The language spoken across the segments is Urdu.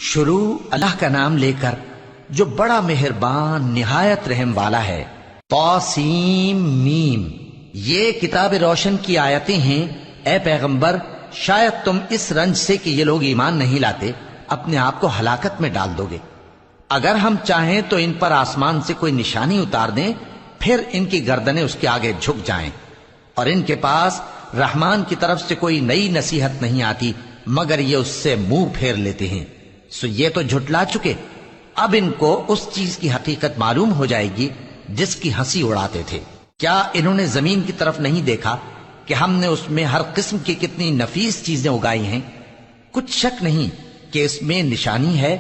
شروع اللہ کا نام لے کر جو بڑا مہربان نہایت رحم والا ہے۔ طاسیم میم، یہ کتاب روشن کی آیتیں ہیں۔ اے پیغمبر، شاید تم اس رنج سے کہ یہ لوگ ایمان نہیں لاتے اپنے آپ کو ہلاکت میں ڈال دو گے۔ اگر ہم چاہیں تو ان پر آسمان سے کوئی نشانی اتار دیں، پھر ان کی گردنیں اس کے آگے جھک جائیں، اور ان کے پاس رحمان کی طرف سے کوئی نئی نصیحت نہیں آتی مگر یہ اس سے منہ پھیر لیتے ہیں۔ سو یہ تو جھٹلا چکے، اب ان کو اس چیز کی حقیقت معلوم ہو جائے گی جس کی ہنسی اڑاتے تھے۔ کیا انہوں نے زمین کی طرف نہیں دیکھا کہ ہم نے اس میں ہر قسم کی کتنی نفیس چیزیں اگائی ہیں؟ کچھ شک نہیں کہ اس میں نشانی ہے،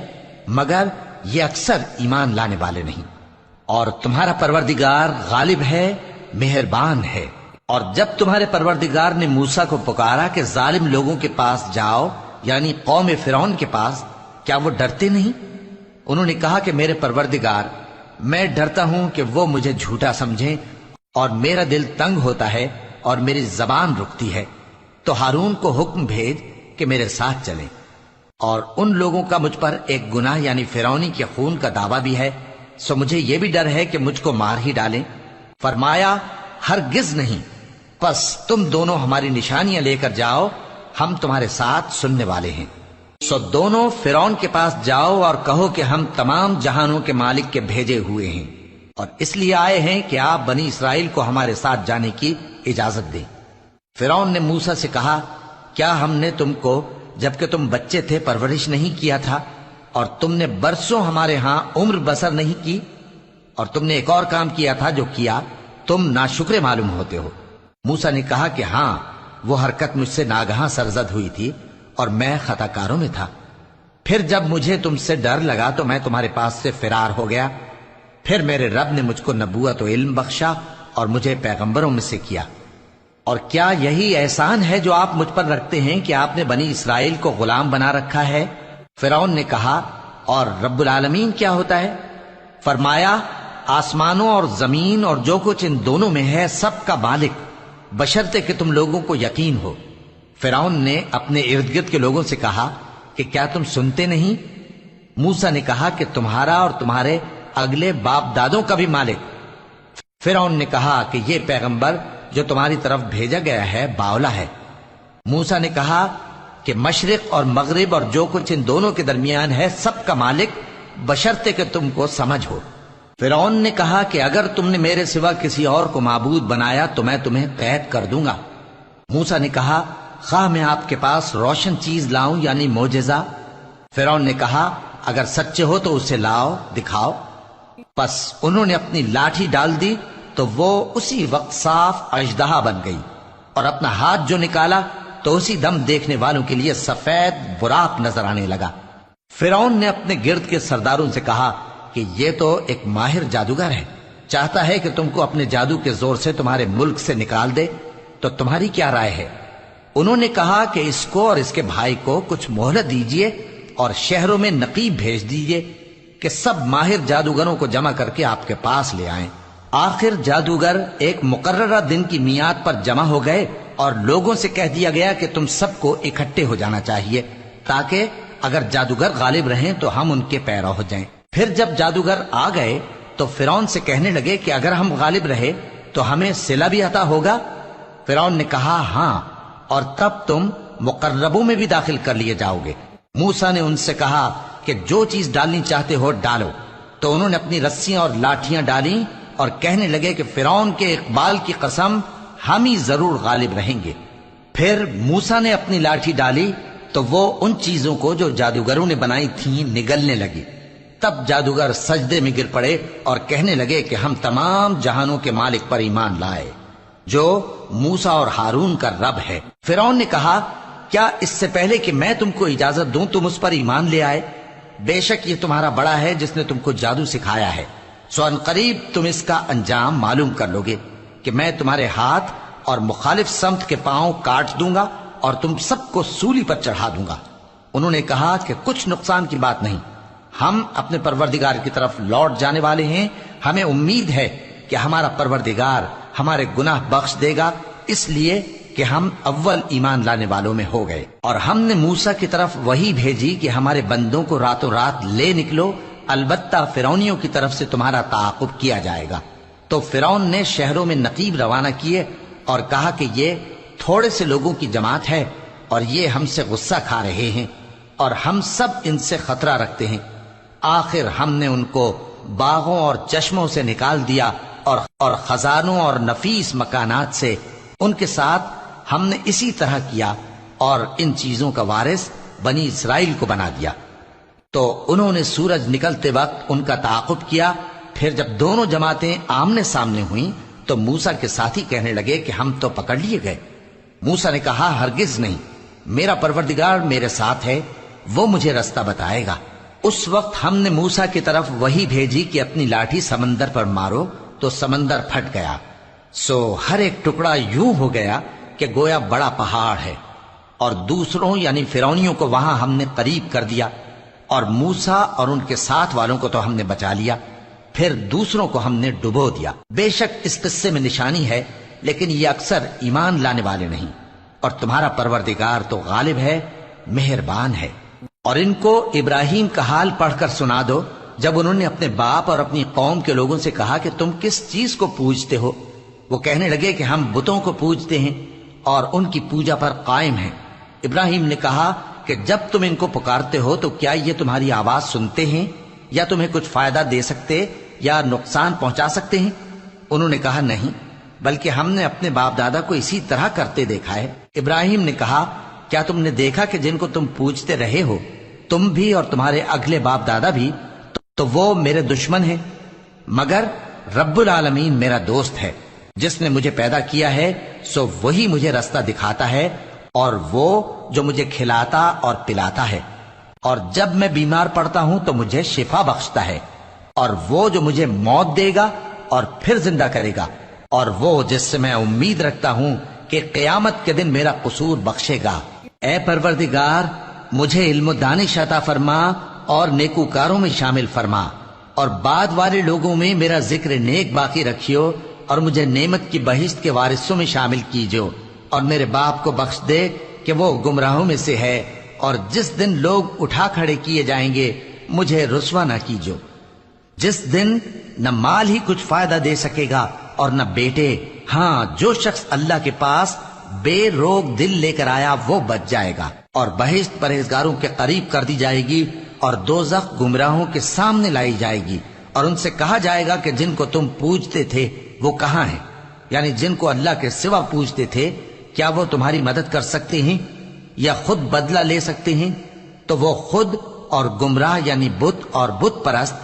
مگر یہ اکثر ایمان لانے والے نہیں۔ اور تمہارا پروردگار غالب ہے، مہربان ہے۔ اور جب تمہارے پروردگار نے موسیٰ کو پکارا کہ ظالم لوگوں کے پاس جاؤ، یعنی قوم فرعون کے پاس، کیا وہ ڈرتے نہیں؟ انہوں نے کہا کہ میرے پروردگار، میں ڈرتا ہوں کہ وہ مجھے جھوٹا سمجھیں، اور میرا دل تنگ ہوتا ہے اور میری زبان رکتی ہے، تو ہارون کو حکم بھیج کہ میرے ساتھ چلیں۔ اور ان لوگوں کا مجھ پر ایک گناہ یعنی فرعونی کے خون کا دعویٰ بھی ہے، سو مجھے یہ بھی ڈر ہے کہ مجھ کو مار ہی ڈالیں۔ فرمایا ہرگز نہیں، پس تم دونوں ہماری نشانیاں لے کر جاؤ، ہم تمہارے ساتھ سننے والے ہیں۔ سو دونوں فرعون کے پاس جاؤ اور کہو کہ ہم تمام جہانوں کے مالک کے بھیجے ہوئے ہیں، اور اس لیے آئے ہیں کہ آپ بنی اسرائیل کو ہمارے ساتھ جانے کی اجازت دیں۔ فرعون نے موسیٰ سے کہا، کیا ہم نے تم کو جبکہ تم بچے تھے پرورش نہیں کیا تھا، اور تم نے برسوں ہمارے ہاں عمر بسر نہیں کی؟ اور تم نے ایک اور کام کیا تھا جو کیا، تم ناشکرے معلوم ہوتے ہو۔ موسیٰ نے کہا کہ ہاں، وہ حرکت مجھ سے ناگہاں سرزد ہوئی تھی اور میں خطا کاروں میں تھا۔ پھر جب مجھے تم سے ڈر لگا تو میں تمہارے پاس سے فرار ہو گیا۔ پھر میرے رب نے مجھ کو نبوت و علم بخشا اور مجھے پیغمبروں میں سے کیا۔ اور کیا یہی احسان ہے جو آپ مجھ پر رکھتے ہیں کہ آپ نے بنی اسرائیل کو غلام بنا رکھا ہے؟ فرعون نے کہا، اور رب العالمین کیا ہوتا ہے؟ فرمایا، آسمانوں اور زمین اور جو کچھ ان دونوں میں ہے سب کا مالک، بشرطے کہ تم لوگوں کو یقین ہو۔ فرعون نے اپنے ارد گرد کے لوگوں سے کہا کہ کیا تم سنتے نہیں؟ موسیٰ نے کہا کہ تمہارا اور تمہارے اگلے باپ دادوں کا بھی مالک۔ فرعون نے کہا کہ یہ پیغمبر جو تمہاری طرف بھیجا گیا ہے باولا ہے۔ موسیٰ نے کہا کہ مشرق اور مغرب اور جو کچھ ان دونوں کے درمیان ہے سب کا مالک، بشرطے کہ تم کو سمجھ ہو۔ فرعون نے کہا کہ اگر تم نے میرے سوا کسی اور کو معبود بنایا تو میں تمہیں قید کر دوں گا۔ موسیٰ نے کہا، خواہ میں آپ کے پاس روشن چیز لاؤں یعنی معجزہ؟ فرعون نے کہا، اگر سچے ہو تو اسے لاؤ، دکھاؤ۔ پس انہوں نے اپنی لاٹھی ڈال دی تو وہ اسی وقت صاف اژدہا بن گئی، اور اپنا ہاتھ جو نکالا تو اسی دم دیکھنے والوں کے لیے سفید براق نظر آنے لگا۔ فرعون نے اپنے گرد کے سرداروں سے کہا کہ یہ تو ایک ماہر جادوگر ہے، چاہتا ہے کہ تم کو اپنے جادو کے زور سے تمہارے ملک سے نکال دے، تو تمہاری کیا رائے ہے؟ انہوں نے کہا کہ اس کو اور اس کے بھائی کو کچھ مہلت دیجئے اور شہروں میں نقیب بھیج دیجئے کہ سب ماہر جادوگروں کو جمع کر کے آپ کے پاس لے آئیں۔ آخر جادوگر ایک مقررہ دن کی میعاد پر جمع ہو گئے اور لوگوں سے کہہ دیا گیا کہ تم سب کو اکٹھے ہو جانا چاہیے تاکہ اگر جادوگر غالب رہیں تو ہم ان کے پیرو ہو جائیں۔ پھر جب جادوگر آ گئے تو فرعون سے کہنے لگے کہ اگر ہم غالب رہے تو ہمیں صلہ بھی عطا ہوگا؟ فرعون نے کہا، ہاں، اور تب تم مقربوں میں بھی داخل کر لیے جاؤ گے۔ موسیٰ نے ان سے کہا کہ جو چیز ڈالنی چاہتے ہو ڈالو، تو انہوں نے اپنی رسیاں اور لاٹھیاں ڈالیں اور کہنے لگے کہ فرعون کے اقبال کی قسم، ہم ہی ضرور غالب رہیں گے۔ پھر موسیٰ نے اپنی لاٹھی ڈالی تو وہ ان چیزوں کو جو جادوگروں نے بنائی تھیں نگلنے لگی۔ تب جادوگر سجدے میں گر پڑے اور کہنے لگے کہ ہم تمام جہانوں کے مالک پر ایمان لائے جو موسیٰ اور ہارون کا رب ہے۔ فرعون نے کہا، کیا اس سے پہلے کہ میں تم کو اجازت دوں تم اس پر ایمان لے آئے؟ بے شک یہ تمہارا بڑا ہے جس نے تم کو جادو سکھایا ہے، سو ان قریب تم اس کا انجام معلوم کر لو گے کہ میں تمہارے ہاتھ اور مخالف سمت کے پاؤں کاٹ دوں گا اور تم سب کو سولی پر چڑھا دوں گا۔ انہوں نے کہا کہ کچھ نقصان کی بات نہیں، ہم اپنے پروردگار کی طرف لوٹ جانے والے ہیں، ہمیں امید ہے کہ ہمارا پروردگار ہمارے گناہ بخش دے گا، اس لیے کہ ہم اول ایمان لانے والوں میں ہو گئے۔ اور ہم نے موسیٰ کی طرف وحی بھیجی کہ ہمارے بندوں کو راتوں رات لے نکلو، البتہ فرعونیوں کی طرف سے تمہارا تعاقب کیا جائے گا۔ تو فرعون نے شہروں میں نقیب روانہ کیے اور کہا کہ یہ تھوڑے سے لوگوں کی جماعت ہے اور یہ ہم سے غصہ کھا رہے ہیں اور ہم سب ان سے خطرہ رکھتے ہیں۔ آخر ہم نے ان کو باغوں اور چشموں سے نکال دیا اور خزانوں اور نفیس مکانات سے۔ ان کے ساتھ ہم نے اسی طرح کیا اور ان چیزوں کا وارث بنی اسرائیل کو بنا دیا۔ تو انہوں نے سورج نکلتے وقت ان کا تعاقب کیا۔ پھر جب دونوں جماعتیں آمنے سامنے ہوئیں تو موسیٰ کے ساتھی کہنے لگے کہ ہم تو پکڑ لیے گئے۔ موسیٰ نے کہا ہرگز نہیں، میرا پروردگار میرے ساتھ ہے، وہ مجھے رستہ بتائے گا۔ اس وقت ہم نے موسیٰ کی طرف وحی بھیجی کہ اپنی لاٹھی سمندر پر مارو، تو سمندر پھٹ گیا، سو ہر ایک ٹکڑا یوں ہو گیا کہ گویا بڑا پہاڑ ہے۔ اور دوسروں یعنی فرعونیوں کو وہاں ہم نے قریب کر دیا، اور موسیٰ اور ان کے ساتھ والوں کو تو ہم نے بچا لیا، پھر دوسروں کو ہم نے ڈبو دیا۔ بے شک اس قصے میں نشانی ہے، لیکن یہ اکثر ایمان لانے والے نہیں۔ اور تمہارا پروردگار تو غالب ہے، مہربان ہے۔ اور ان کو ابراہیم کا حال پڑھ کر سنا دو، جب انہوں نے اپنے باپ اور اپنی قوم کے لوگوں سے کہا کہ تم کس چیز کو پوجتے ہو؟ وہ کہنے لگے کہ ہم بتوں کو پوجتے ہیں اور ان کی پوجا پر قائم ہیں۔ ابراہیم نے کہا کہ جب تم ان کو پکارتے ہو تو کیا یہ تمہاری آواز سنتے ہیں یا تمہیں کچھ فائدہ دے سکتے یا نقصان پہنچا سکتے ہیں؟ انہوں نے کہا نہیں، بلکہ ہم نے اپنے باپ دادا کو اسی طرح کرتے دیکھا ہے۔ ابراہیم نے کہا کیا تم نے دیکھا کہ جن کو تم پوجتے رہے ہو، تم بھی اور تمہارے اگلے باپ دادا بھی، تو وہ میرے دشمن ہیں، مگر رب العالمین میرا دوست ہے۔ جس نے مجھے پیدا کیا ہے سو وہی مجھے رستہ دکھاتا ہے، اور وہ جو مجھے کھلاتا اور پلاتا ہے، اور جب میں بیمار پڑتا ہوں تو مجھے شفا بخشتا ہے، اور وہ جو مجھے موت دے گا اور پھر زندہ کرے گا، اور وہ جس سے میں امید رکھتا ہوں کہ قیامت کے دن میرا قصور بخشے گا۔ اے پروردگار، مجھے علم و دانش عطا فرما اور نیکوکاروں میں شامل فرما، اور بعد والے لوگوں میں میرا ذکر نیک باقی رکھیو، اور مجھے نعمت کی بہشت کے وارثوں میں شامل کیجو، اور میرے باپ کو بخش دے کہ وہ گمراہوں میں سے ہے، اور جس دن لوگ اٹھا کھڑے کیے جائیں گے مجھے رسوا نہ کیجو، جس دن نہ مال ہی کچھ فائدہ دے سکے گا اور نہ بیٹے۔ ہاں، جو شخص اللہ کے پاس بے روک دل لے کر آیا وہ بچ جائے گا، اور بہشت پرہیزگاروں کے قریب کر دی جائے گی، اور دوزخ گمراہوں کے سامنے لائی جائے گی، اور ان سے کہا جائے گا کہ جن کو تم پوجتے تھے وہ کہاں ہیں؟ یعنی جن کو اللہ کے سوا پوجتے تھے، کیا وہ تمہاری مدد کر سکتے ہیں یا خود بدلہ لے سکتے ہیں؟ تو وہ خود اور گمراہ یعنی بت اور بت پرست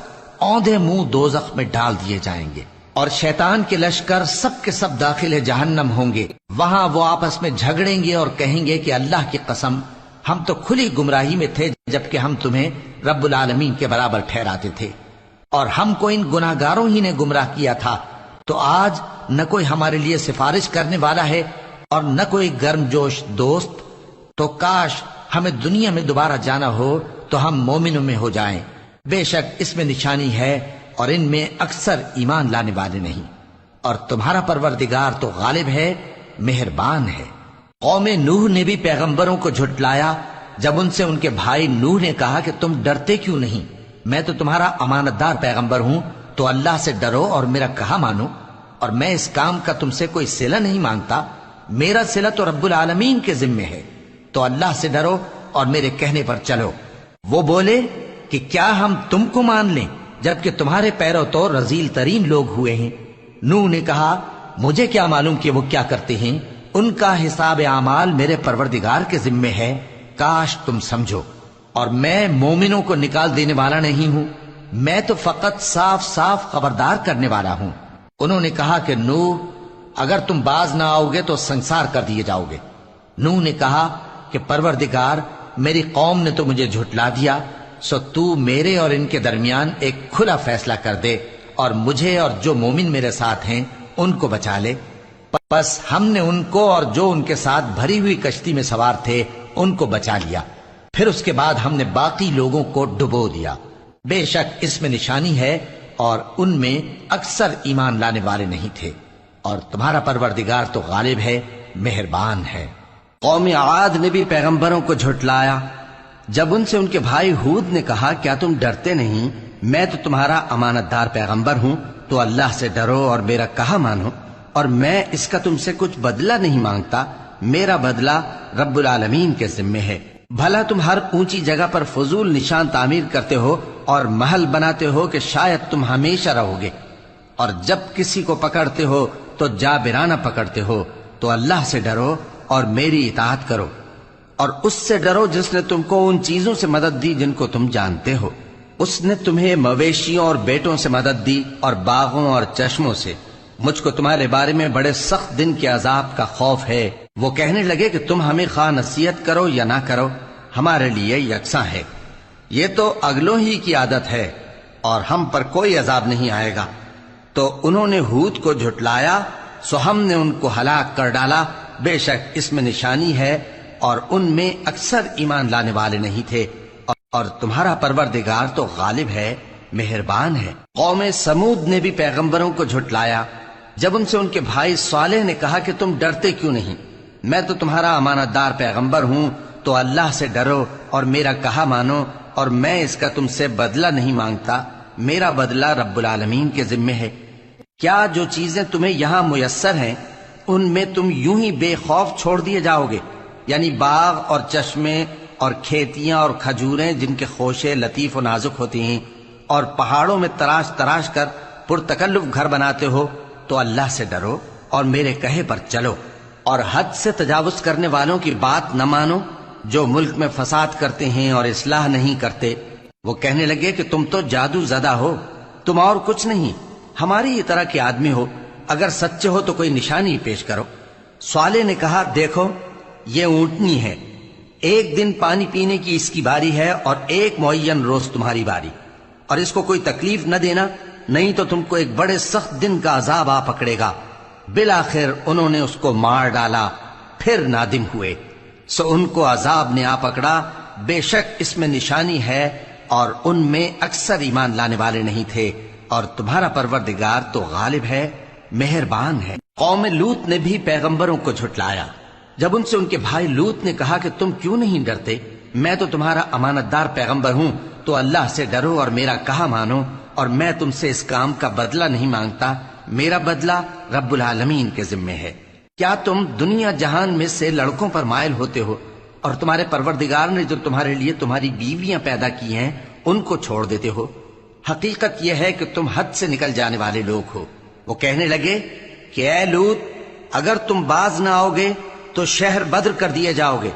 اوندھے منہ دوزخ میں ڈال دیے جائیں گے، اور شیطان کے لشکر سب کے سب داخل جہنم ہوں گے۔ وہاں وہ آپس میں جھگڑیں گے اور کہیں گے کہ اللہ کی قسم، ہم تو کھلی گمراہی میں تھے جبکہ ہم تمہیں رب العالمین کے برابر ٹھہراتے تھے، اور ہم کو ان گناہگاروں ہی نے گمراہ کیا تھا۔ تو آج نہ کوئی ہمارے لیے سفارش کرنے والا ہے اور نہ کوئی گرم جوش دوست۔ تو کاش ہمیں دنیا میں دوبارہ جانا ہو تو ہم مومنوں میں ہو جائیں۔ بے شک اس میں نشانی ہے اور ان میں اکثر ایمان لانے والے نہیں، اور تمہارا پروردگار تو غالب ہے، مہربان ہے۔ قوم نوح نے بھی پیغمبروں کو جھٹلایا جب ان سے ان کے بھائی نوح نے کہا کہ تم ڈرتے کیوں نہیں؟ میں تو تمہارا امانت دار پیغمبر ہوں، تو اللہ سے ڈرو اور میرا کہا مانو، اور میں اس کام کا تم سے کوئی صلہ نہیں مانگتا، میرا صلہ تو رب العالمین کے ذمے ہے، تو اللہ سے ڈرو اور میرے کہنے پر چلو۔ وہ بولے کہ کیا ہم تم کو مان لیں جبکہ تمہارے پیرو تو رذیل ترین لوگ ہوئے ہیں؟ نوح نے کہا مجھے کیا معلوم کہ وہ کیا کرتے ہیں، ان کا حساب اعمال میرے پروردگار کے ذمے ہے، کاش تم سمجھو۔ اور میں مومنوں کو نکال دینے والا نہیں ہوں، میں تو فقط صاف صاف خبردار کرنے والا ہوں۔ انہوں نے کہا کہ نوح، اگر تم باز نہ آؤ گے تو سنسار کر دیے جاؤ گے۔ نوح نے کہا کہ پروردگار، میری قوم نے تو مجھے جھٹلا دیا، سو تو میرے اور ان کے درمیان ایک کھلا فیصلہ کر دے، اور مجھے اور جو مومن میرے ساتھ ہیں ان کو بچا لے۔ بس ہم نے ان کو اور جو ان کے ساتھ بھری ہوئی کشتی میں سوار تھے ان کو بچا لیا، پھر اس کے بعد ہم نے باقی لوگوں کو ڈبو دیا۔ بے شک اس میں نشانی ہے اور ان میں اکثر ایمان لانے والے نہیں تھے، اور تمہارا پروردگار تو غالب ہے، مہربان ہے۔ قوم عاد نے بھی پیغمبروں کو جھٹلایا جب ان سے ان کے بھائی ہود نے کہا کیا تم ڈرتے نہیں، میں تو تمہارا امانت دار پیغمبر ہوں، تو اللہ سے ڈرو اور میرا کہا مانو، اور میں اس کا تم سے کچھ بدلہ نہیں مانگتا، میرا بدلہ رب العالمین کے ذمے ہے۔ بھلا تم ہر اونچی جگہ پر فضول نشان تعمیر کرتے ہو اور محل بناتے ہو کہ شاید تم ہمیشہ رہو گے، اور جب کسی کو پکڑتے ہو تو جابرانہ پکڑتے ہو، تو اللہ سے ڈرو اور میری اطاعت کرو، اور اس سے ڈرو جس نے تم کو ان چیزوں سے مدد دی جن کو تم جانتے ہو۔ اس نے تمہیں مویشیوں اور بیٹوں سے مدد دی اور باغوں اور چشموں سے۔ مجھ کو تمہارے بارے میں بڑے سخت دن کے عذاب کا خوف ہے۔ وہ کہنے لگے کہ تم ہمیں خواہ نصیحت کرو یا نہ کرو، ہمارے لیے یکساں ہے، یہ تو اگلوں ہی کی عادت ہے اور ہم پر کوئی عذاب نہیں آئے گا۔ تو انہوں نے ہود کو جھٹلایا، سو ہم نے ان کو ہلاک کر ڈالا، بے شک اس میں نشانی ہے اور ان میں اکثر ایمان لانے والے نہیں تھے، اور تمہارا پروردگار تو غالب ہے، مہربان ہے۔ قوم سمود نے بھی پیغمبروں کو جھٹلایا جب ان سے ان کے بھائی صالح نے کہا کہ تم ڈرتے کیوں نہیں، میں تو تمہارا امانت دار پیغمبر ہوں، تو اللہ سے ڈرو اور میرا کہا مانو، اور میں اس کا تم سے بدلہ نہیں مانگتا، میرا بدلہ رب العالمین کے ذمے ہے۔ کیا جو چیزیں تمہیں یہاں میسر ہیں ان میں تم یوں ہی بے خوف چھوڑ دیے جاؤ گے؟ یعنی باغ اور چشمے اور کھیتیاں اور کھجوریں جن کے خوشے لطیف و نازک ہوتی ہیں، اور پہاڑوں میں تراش تراش کر پرتکلف گھر بناتے ہو، تو اللہ سے ڈرو اور میرے کہے پر چلو، اور حد سے تجاوز کرنے والوں کی بات نہ مانو جو ملک میں فساد کرتے ہیں اور اصلاح نہیں کرتے۔ وہ کہنے لگے کہ تم تو جادو زدہ ہو، تم اور کچھ نہیں، ہماری ہی طرح کے آدمی ہو، اگر سچے ہو تو کوئی نشانی پیش کرو۔ صالح نے کہا دیکھو یہ اونٹنی ہے، ایک دن پانی پینے کی اس کی باری ہے اور ایک معین روز تمہاری باری، اور اس کو کوئی تکلیف نہ دینا، نہیں تو تم کو ایک بڑے سخت دن کا عذاب آ پکڑے گا۔ بالآخر انہوں نے اس کو مار ڈالا، پھر نادم ہوئے، سو ان کو عذاب نے آ پکڑا، بے شک اس میں نشانی ہے اور ان میں اکثر ایمان لانے والے نہیں تھے، اور تمہارا پروردگار تو غالب ہے، مہربان ہے۔ قوم لوط نے بھی پیغمبروں کو جھٹلایا جب ان سے ان کے بھائی لوط نے کہا کہ تم کیوں نہیں ڈرتے، میں تو تمہارا امانت دار پیغمبر ہوں، تو اللہ سے ڈرو اور میرا کہا مانو، اور میں تم سے اس کام کا بدلہ نہیں مانگتا، میرا بدلہ رب العالمین کے ذمے ہے۔ کیا تم دنیا جہان میں سے لڑکوں پر مائل ہوتے ہو اور تمہارے پروردگار نے جو تمہارے لیے تمہاری بیویاں پیدا کی ہیں ان کو چھوڑ دیتے ہو؟ حقیقت یہ ہے کہ تم حد سے نکل جانے والے لوگ ہو۔ وہ کہنے لگے کہ اے لوط، اگر تم باز نہ آؤ گے تو شہر بدر کر دیے جاؤ گے۔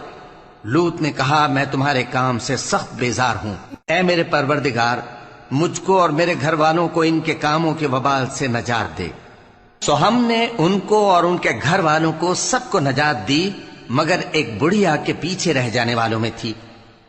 لوط نے کہا میں تمہارے کام سے سخت بیزار ہوں، اے میرے پروردگار مجھ کو اور میرے گھر والوں کو ان کے کاموں کے وبال سے نجات دے۔ سو ہم نے ان کو اور ان کے گھر والوں کو سب کو نجات دی، مگر ایک بڑھیا کے پیچھے رہ جانے والوں میں تھی۔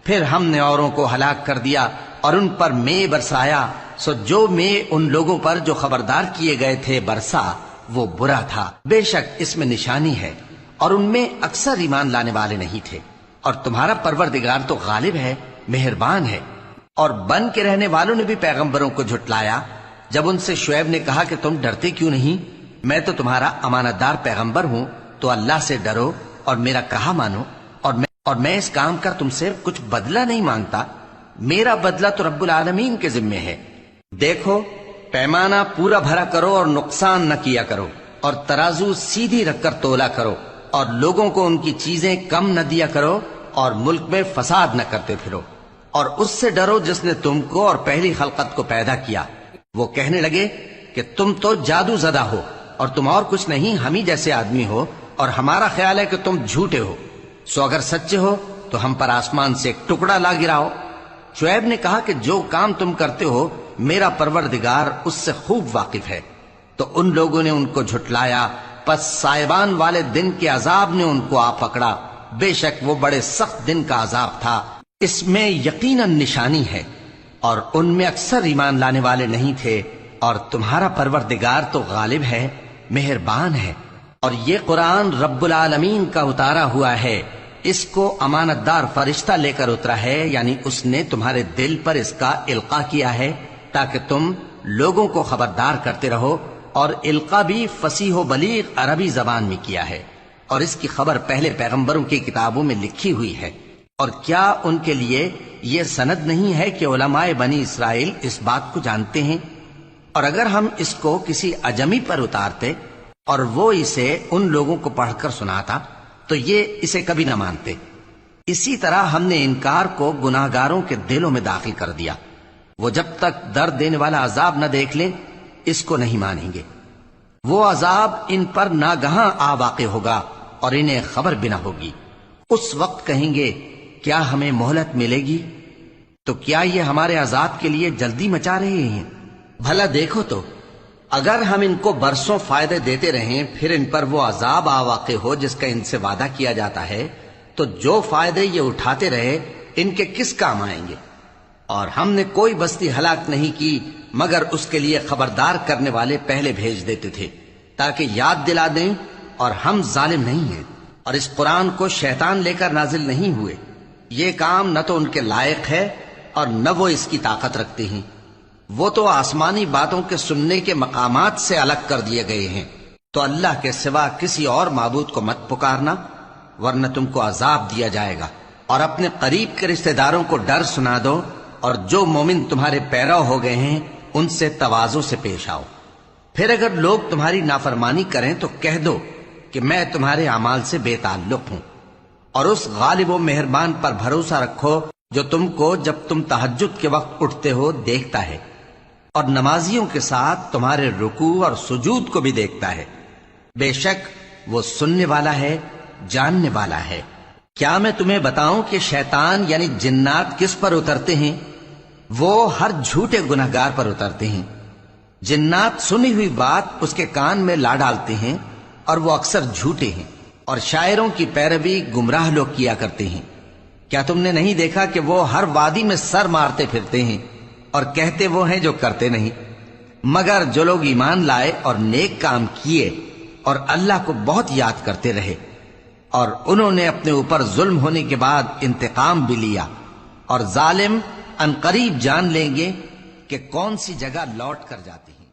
پھر ہم نے اوروں کو ہلاک کر دیا اور ان پر مے برسایا، سو جو مے ان لوگوں پر جو خبردار کیے گئے تھے برسا وہ برا تھا۔ بے شک اس میں نشانی ہے اور ان میں اکثر ایمان لانے والے نہیں تھے، اور تمہارا پروردگار تو غالب ہے، مہربان ہے۔ اور بن کے رہنے والوں نے بھی پیغمبروں کو جھٹلایا جب ان سے شعیب نے کہا کہ تم ڈرتے کیوں نہیں، میں تو تمہارا امانت دار پیغمبر ہوں، تو اللہ سے ڈرو اور میرا کہا مانو، اور میں اس کام کا تم سے کچھ بدلہ نہیں مانگتا، میرا بدلہ تو رب العالمین کے ذمے ہے۔ دیکھو پیمانہ پورا بھرا کرو اور نقصان نہ کیا کرو، اور ترازو سیدھی رکھ کر تولا کرو، اور لوگوں کو ان کی چیزیں کم نہ دیا کرو، اور ملک میں فساد نہ کرتے پھرو، اور اس سے ڈرو جس نے تم کو اور پہلی خلقت کو پیدا کیا۔ وہ کہنے لگے کہ تم تو جادو زدہ ہو اور تم اور کچھ نہیں، ہم ہی جیسے آدمی ہو، اور ہمارا خیال ہے کہ تم جھوٹے ہو، سو اگر سچے ہو تو ہم پر آسمان سے ایک ٹکڑا لا گراؤ۔ شعیب نے کہا کہ جو کام تم کرتے ہو میرا پروردگار اس سے خوب واقف ہے۔ تو ان لوگوں نے ان کو جھٹلایا، پس سائبان والے دن کے عذاب نے ان کو آ پکڑا، بے شک وہ بڑے سخت دن کا عذاب تھا، اس میں یقیناً نشانی ہے، اور ان میں اکثر ایمان لانے والے نہیں تھے، اور تمہارا پروردگار تو غالب ہے، مہربان ہے۔ اور یہ قرآن رب العالمین کا اتارا ہوا ہے، اس کو امانت دار فرشتہ لے کر اترا ہے، یعنی اس نے تمہارے دل پر اس کا القاء کیا ہے تاکہ تم لوگوں کو خبردار کرتے رہو، اور القاء بھی فصیح و بلیغ عربی زبان میں کیا ہے۔ اور اس کی خبر پہلے پیغمبروں کی کتابوں میں لکھی ہوئی ہے۔ اور کیا ان کے لیے یہ سند نہیں ہے کہ علماء بنی اسرائیل اس بات کو جانتے ہیں؟ اور اگر ہم اس کو کسی اجمی پر اتارتے اور وہ اسے ان لوگوں کو پڑھ کر سناتا تو یہ اسے کبھی نہ مانتے۔ اسی طرح ہم نے انکار کو گناہگاروں کے دلوں میں داخل کر دیا، وہ جب تک درد دینے والا عذاب نہ دیکھ لیں اس کو نہیں مانیں گے۔ وہ عذاب ان پر ناگہاں آ واقع ہوگا اور انہیں خبر بھی نہ ہوگی۔ اس وقت کہیں گے کیا ہمیں مہلت ملے گی؟ تو کیا یہ ہمارے عذاب کے لیے جلدی مچا رہے ہیں؟ بھلا دیکھو تو اگر ہم ان کو برسوں فائدے دیتے رہیں پھر ان پر وہ عذاب آ واقع ہو جس کا ان سے وعدہ کیا جاتا ہے تو جو فائدے یہ اٹھاتے رہے ان کے کس کام آئیں گے؟ اور ہم نے کوئی بستی ہلاک نہیں کی مگر اس کے لیے خبردار کرنے والے پہلے بھیج دیتے تھے تاکہ یاد دلا دیں، اور ہم ظالم نہیں ہیں۔ اور اس قرآن کو شیطان لے کر نازل نہیں ہوئے، یہ کام نہ تو ان کے لائق ہے اور نہ وہ اس کی طاقت رکھتے ہیں۔ وہ تو آسمانی باتوں کے سننے کے مقامات سے الگ کر دیے گئے ہیں۔ تو اللہ کے سوا کسی اور معبود کو مت پکارنا ورنہ تم کو عذاب دیا جائے گا۔ اور اپنے قریب کے رشتہ داروں کو ڈر سنا دو، اور جو مومن تمہارے پیرو ہو گئے ہیں ان سے تواضع سے پیش آؤ۔ پھر اگر لوگ تمہاری نافرمانی کریں تو کہہ دو کہ میں تمہارے اعمال سے بے تعلق ہوں، اور اس غالب و مہربان پر بھروسہ رکھو جو تم کو جب تم تہجد کے وقت اٹھتے ہو دیکھتا ہے، اور نمازیوں کے ساتھ تمہارے رکوع اور سجود کو بھی دیکھتا ہے۔ بے شک وہ سننے والا ہے، جاننے والا ہے۔ کیا میں تمہیں بتاؤں کہ شیطان یعنی جنات کس پر اترتے ہیں؟ وہ ہر جھوٹے گنہگار پر اترتے ہیں۔ جنات سنی ہوئی بات اس کے کان میں لا ڈالتے ہیں اور وہ اکثر جھوٹے ہیں، اور شاعروں کی پیروی گمراہ لوگ کیا کرتے ہیں۔ کیا تم نے نہیں دیکھا کہ وہ ہر وادی میں سر مارتے پھرتے ہیں اور کہتے وہ ہیں جو کرتے نہیں؟ مگر جو لوگ ایمان لائے اور نیک کام کیے اور اللہ کو بہت یاد کرتے رہے، اور انہوں نے اپنے اوپر ظلم ہونے کے بعد انتقام بھی لیا، اور ظالم عنقریب جان لیں گے کہ کون سی جگہ لوٹ کر جاتے ہیں۔